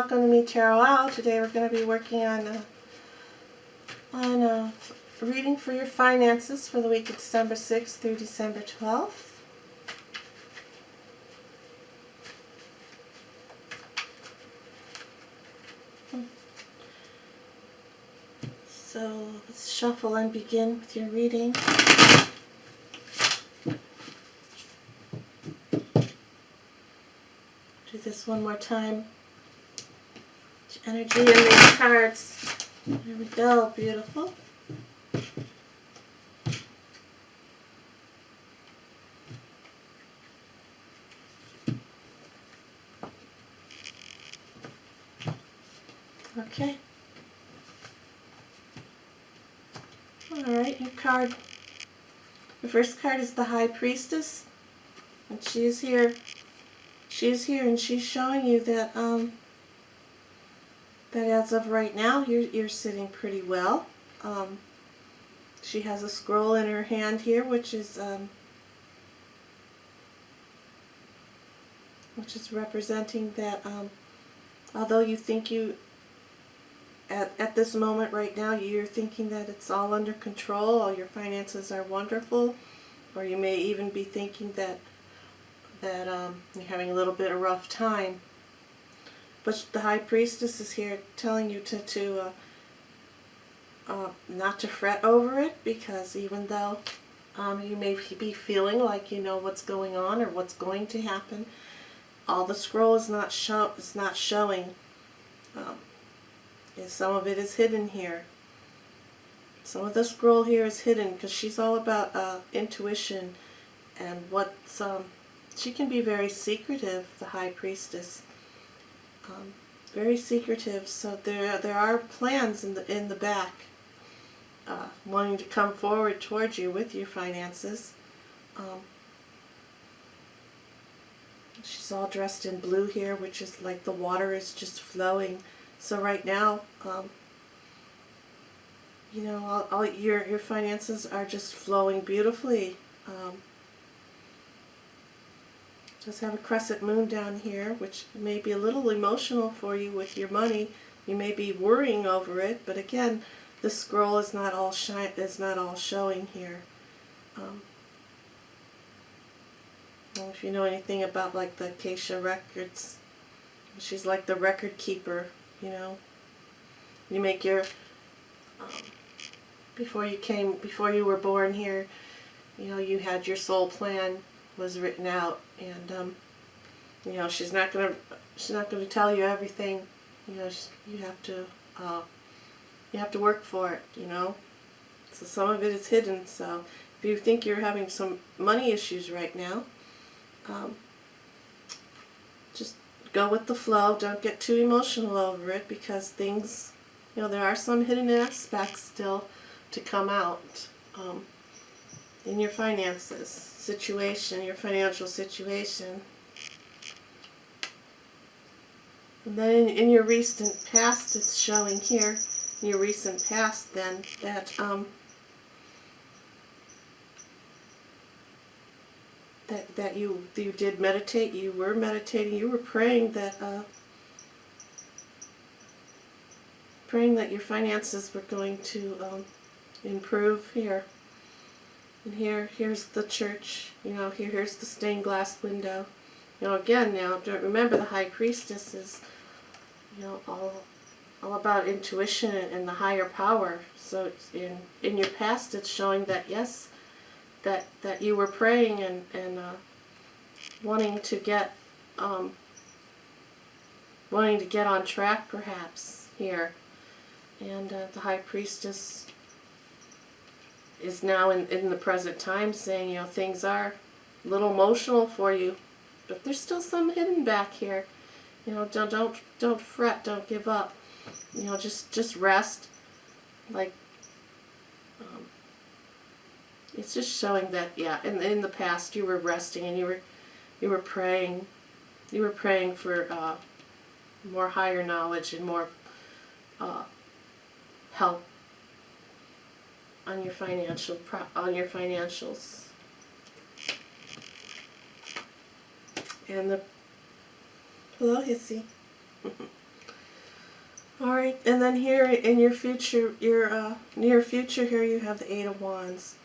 welcome to Me Tarot Out. Today we're going to be working on a reading for your finances for the week of December 6th through December 12th. So let's shuffle and begin with your reading. Do this one more time. Energy in these cards. There we go. Beautiful. Okay. Alright, your card. The first card is the High Priestess. And she is here. She is here and she's showing you that that as of right now you're sitting pretty well. She has a scroll in her hand here, which is representing that although you think you at this moment right now you're thinking that it's all under control, all your finances are wonderful, or you may even be thinking that you're having a little bit of rough time. But the High Priestess is here telling you to not to fret over it, because even though you may be feeling like you know what's going on or what's going to happen, all the scroll is not showing. Some of it is hidden here. Some of the scroll here is hidden because she's all about intuition and what's she can be very secretive, the High Priestess. Very secretive. So there are plans in the back, wanting to come forward towards you with your finances. She's all dressed in blue here, which is like the water is just flowing. So right now, you know, all your finances are just flowing beautifully. Just have a crescent moon down here, which may be a little emotional for you with your money. You may be worrying over it, but again, the scroll is not all showing here. If you know anything about like the Acacia records, she's like the record keeper. You know, you make your before you were born here, you know, you had your soul plan was written out, and you know, she's not gonna tell you everything. You know, you have to work for it. You know, so some of it is hidden. So if you think you're having some money issues right now, just go with the flow. Don't get too emotional over it, because things, you know, there are some hidden aspects still to come out in your finances situation, your financial situation. And then in your recent past, it's showing here, in your recent past then, that that you did meditate, you were meditating, you were praying that your finances were going to improve here. And here's the church, you know, here's the stained glass window. You know, again, now remember the High Priestess is, you know, all about intuition and the higher power. So it's in your past, it's showing that yes, that you were praying and wanting to get on track, perhaps here. And the High Priestess is now in the present time saying, you know, things are a little emotional for you, but there's still some hidden back here. You know, don't fret, don't give up. You know, just rest. Like, it's just showing that, yeah, in the past you were resting and you were praying. You were praying for more higher knowledge and more help on your financials. And the hello, Hissy. All right, and then here in your future, your near future, here you have the Eight of Wands.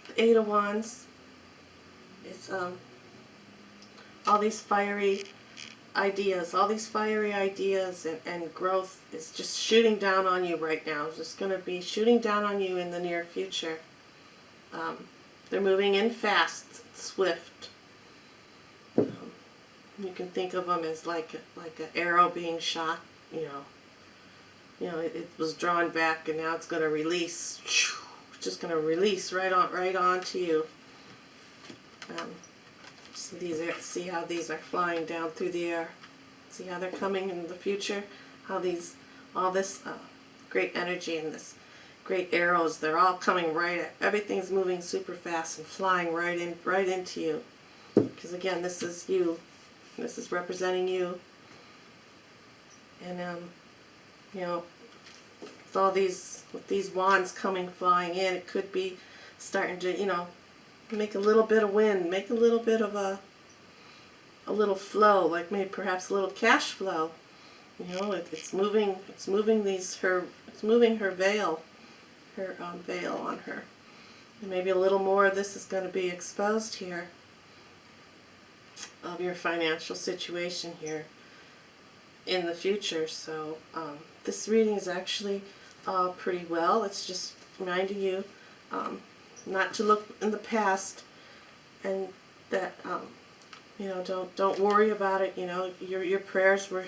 The Eight of Wands is all these fiery ideas, and growth is just shooting down on you right now. It's just going to be shooting down on you in the near future. They're moving in fast, swift. You can think of them as like an arrow being shot. It was drawn back, and now it's going to release. It's just going to release right onto you. See how these are flying down through the air. See how they're coming in the future. How all this great energy and this great arrows, they're all coming everything's moving super fast and flying right into you. Because again, this is you. This is representing you. And with these wands coming flying in, it could be starting to, make a little bit of wind, make a little bit of a little flow, like maybe perhaps a little cash flow. It's moving her veil, veil on her. And maybe a little more of this is going to be exposed here of your financial situation here in the future. So this reading is actually pretty well. It's just reminding you not to look in the past, and that don't worry about it. Your prayers were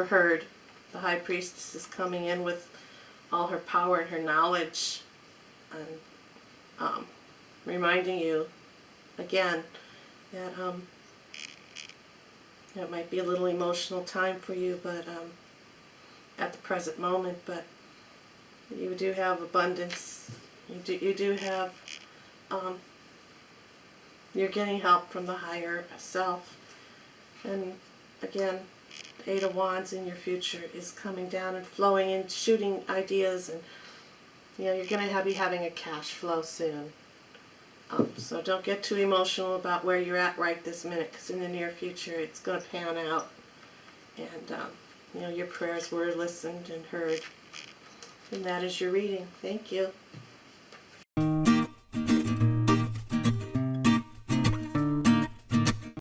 heard. The High Priestess is coming in with all her power and her knowledge, and reminding you again that it might be a little emotional time for you, but at the present moment, but you do have abundance. You do have you're getting help from the higher self. And again, the Eight of Wands in your future is coming down and flowing and shooting ideas, and you're going to be having a cash flow soon. So don't get too emotional about where you're at right this minute, because in the near future it's going to pan out, and your prayers were listened and heard. And that is your reading. Thank you.